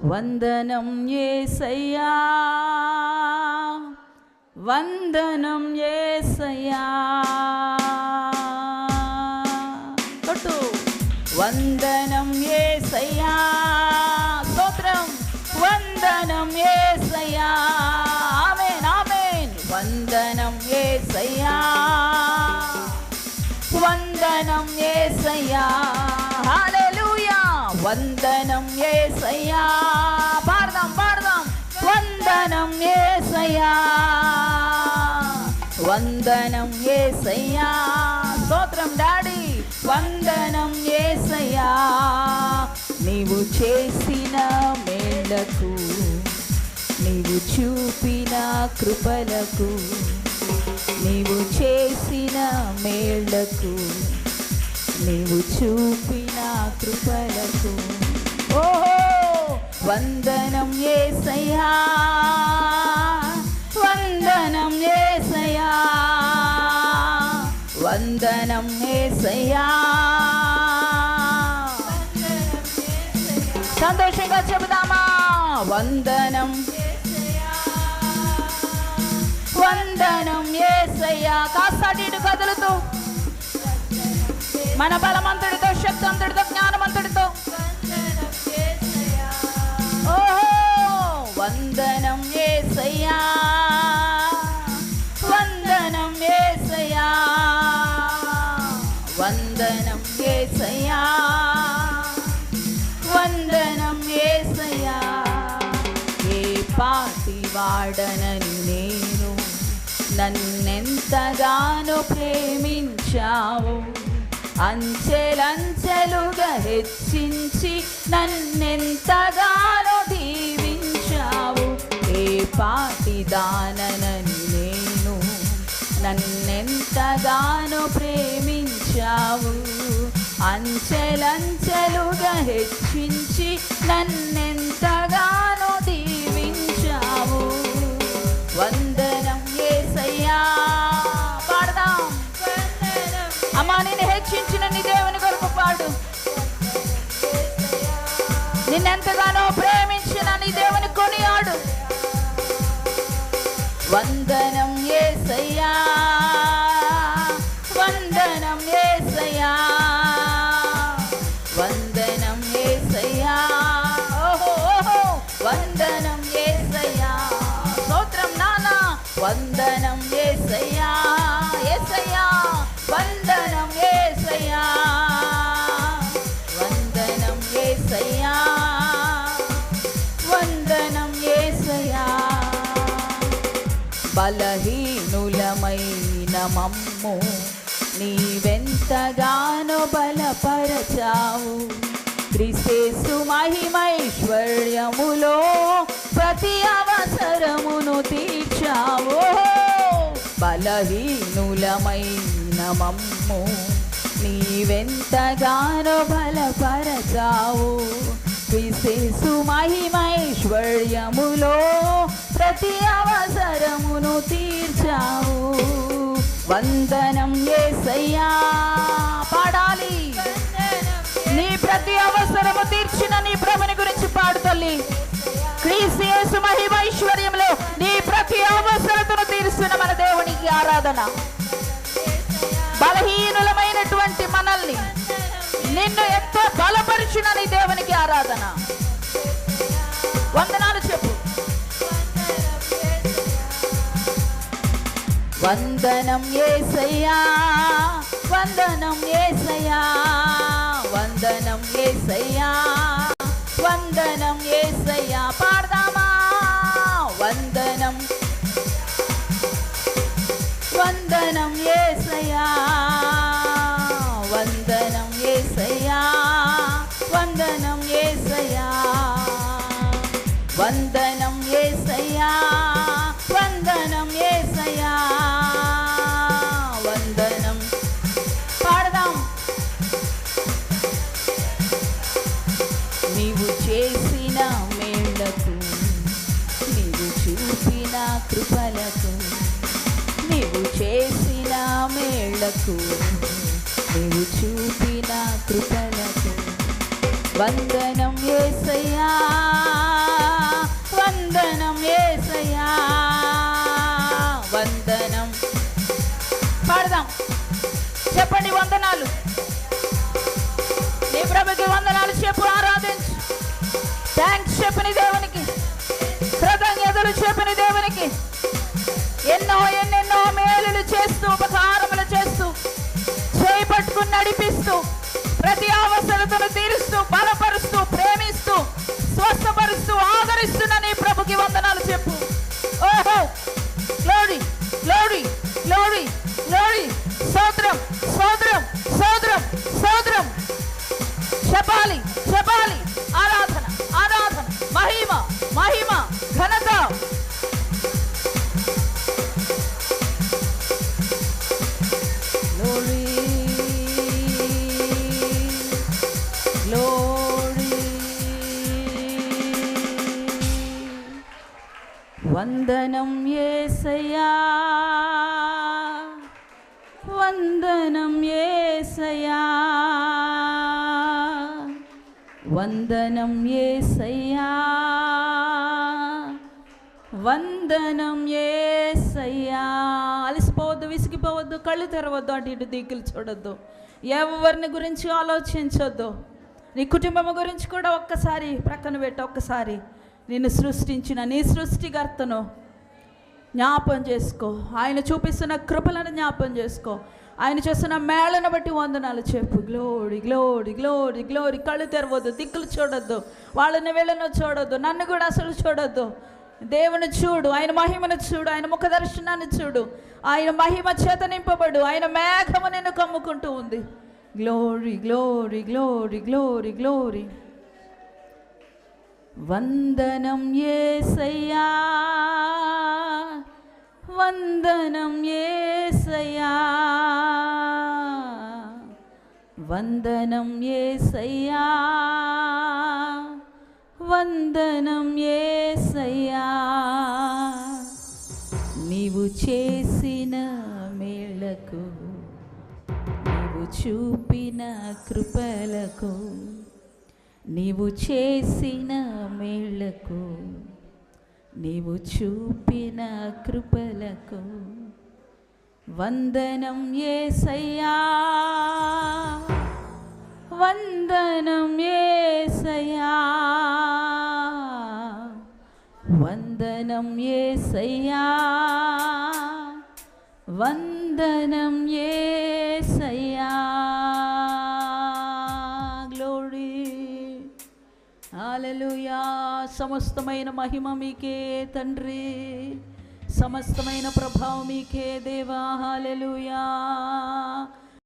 వందనం యేసయ్యా, వందనం యేసయ్యా. కొట్టు. వందనం యేసయ్యా, స్తోత్రం. వందనం యేసయ్యా, ఆమేన్ ఆమేన్. వందనం యేసయ్యా, వందనం యేసయ్యా, హల్లెలూయా. వందనం యేసయ్యా, పాడదాం పాడదాం. వందనం యేసయ్యా, వందనం యేసయ్యా, స్తోత్రం డాడీ. వందనం యేసయ్యా, నీవు చేసిన మేళ్లకు, నీవు చూపిన కృపలకు, నీవు చేసిన మేళ్లకు, నీవు చూపిన కృపలకు, ఓహో వందనం యేసయ్యా, వందనం యేసయ్యా, వందనం యేసయ్యా. సంతోషంగా చెబుదామా? వందనం, వందనం యేసయ్యా. కాస్తాడు కదులుతూ మన బలమంతుడితో, శక్తివంతుడితో, జ్ఞానవంతుడితో. ఓహో వందనం యేసయ్యా, వందనం యేసయ్యా, వందనం యేసయ్యా, వందనం యేసయ్యా. ఏ పాటి వాడనని నేను, నన్నెంతగానో ప్రేమించావు, అంచెలంచెలుగా హెచ్చించి నన్నెంతగానో దీవించావు. ఏ పాటి దాననని నేను, నన్నెంతగానో ప్రేమించావు, అంచెలంచెలుగా హెచ్చించి నన్నెంతగానో దీవించావు. వందనం యేసయ్యా, పాడదాం. అమ్మా నిన్ను హెచ్చించిన నీ దేవుని కొరకు పాడు. నిన్నెంతగానో ప్రేమించిన నీ దేవుని కొనియాడు. వందనం యేసయ్యా, వందనం యేసయ్యా, వందనం యేసయ్యా, ఓహో ఓహో వందనం యేసయ్యా, స్తోత్రం నాన్న. వందనం యేసయ్యా, యేసయ్యా, వందనం యేసయ్యా, వందనం యేసయ్యా, వందనం యేసయ్యా. బలహీనులమైన మమ్ము నీవెంతగానో బలపరచావు, క్రీస్తు మహిమైశ్వర్యములో ప్రతి అవసరమును తీర్చావు. బలహీనులమైన మమ్ము నీవెంతగానో బలపరచావు, క్రీస్తు మహిమైశ్వర్యములో ప్రతి అవసరమును తీర్చావు. వందనం యేసయ్యా, పాడాలి. నీ ప్రతి అవసరము తీర్చిన నీ ప్రభుని గురించి పాడు తల్లి. క్రీస్తు మహిమైశ్వర్యంలో నీ ప్రతి అవసరతను తీరుస్తున్న మన దేవునికి ఆరాధన. బలహీనులమైనటువంటి మనల్ని నిన్ను ఎంతో బలపరిచిన నీ దేవునికి ఆరాధన. వందనాలు చెప్పు. వందనం యేసయ్యా, వందనం యేసయ్యా, వందనం యేసయ్యా, వందనం యేసయ్యా. పాడదామా? వందనం, వందనం యేసయ్యా, వందనం యేసయ్యా, వందనం యేసయ్యా, వందనం యేసయ్యా, వందనం యేసయ్యా, వందనం. పాడదాం. నీవు చేసిన మేళ్లకు, నీవు చూపిన కృపలకు, నీవు చేసిన మేళ్లకు, నీవు చూపిన కృపలకు వందనం యేసయ్యా. చెప్పండి వందనాలు. నీ ప్రభుకి వందనాలు చెప్పు, ఆరాధించు. థ్యాంక్స్ చెప్పని దేవునికి, కృతజ్ఞతలు చెప్పని దేవునికి, ఎన్నెన్నో మేలులు చేస్తూ, ఉపకారములు చేస్తూ, చేయి పట్టుకుని నడిపిస్తూ, ప్రతి అవసరతను తీరుస్తూ, బలపరుస్తూ, ప్రేమిస్తూ, స్వస్థపరుస్తూ, ఆదరిస్తున్న నీ ప్రభుకి వందనాలు చెప్పు. ఓహో, గ్లోరీ గ్లోరీ గ్లోరీ గ్లోరీ. స్తోత్రం స్తోత్రం స్తోత్రం స్తోత్రం. చెప్పాలి చెప్పాలి. ఆరాధన ఆరాధన, మహిమ మహిమ, ఘనత. Glory glory. వందనం యేసయ్యా, వందనం యేసయ్యా, వందనం యేసయ్యా, వందనం యేసయ్యా. అలసిపోవద్దు, విసిగిపోవద్దు, కళ్ళు తెరవద్దు, అటు ఇటు దిక్కులు చూడొద్దు, ఎవరిని గురించి ఆలోచించొద్దు. నీ కుటుంబం గురించి కూడా ఒక్కసారి ప్రక్కన పెట్టి, ఒక్కసారి నిన్ను సృష్టించిన నీ సృష్టికర్తను జ్ఞాపం చేసుకో. ఆయన చూపిస్తున్న కృపలను జ్ఞాపం చేసుకో. ఆయన చేస్తున్న మేళను బట్టి వందనాలు చెప్పు. Glory glory glory glory. కళ్ళు తెరవద్దు, దిక్కులు చూడొద్దు, వాళ్ళని వీళ్ళను చూడొద్దు, నన్ను కూడా అసలు చూడొద్దు. దేవుని చూడు, ఆయన మహిమను చూడు, ఆయన ముఖ దర్శనాన్ని చూడు. ఆయన మహిమ చేత నింపబడు. ఆయన మేఘము నిన్ను కమ్ముకుంటూ ఉంది. Glory glory glory glory glory. వందనం యేసయ్యా, వందనం యేసయ్యా, వందనం యేసయ్యా, వందనం యేసయ్యా. నీవు చేసిన మేళ్లకు, నీవు చూపిన కృపలకు, నీవు చేసిన మేళ్లకు, నీవు చూపిన కృపలకు వందనం యేసయ్యా, వందనం యేసయ్యా, వందనం యేసయ్యా, వందనం యేసయ్యా. గ్లోరీ, హల్లెలూయా. సమస్తమైన మహిమ మీకే తండ్రి, సమస్తమైన ప్రభావం మీకే దేవా. హల్లెలూయా.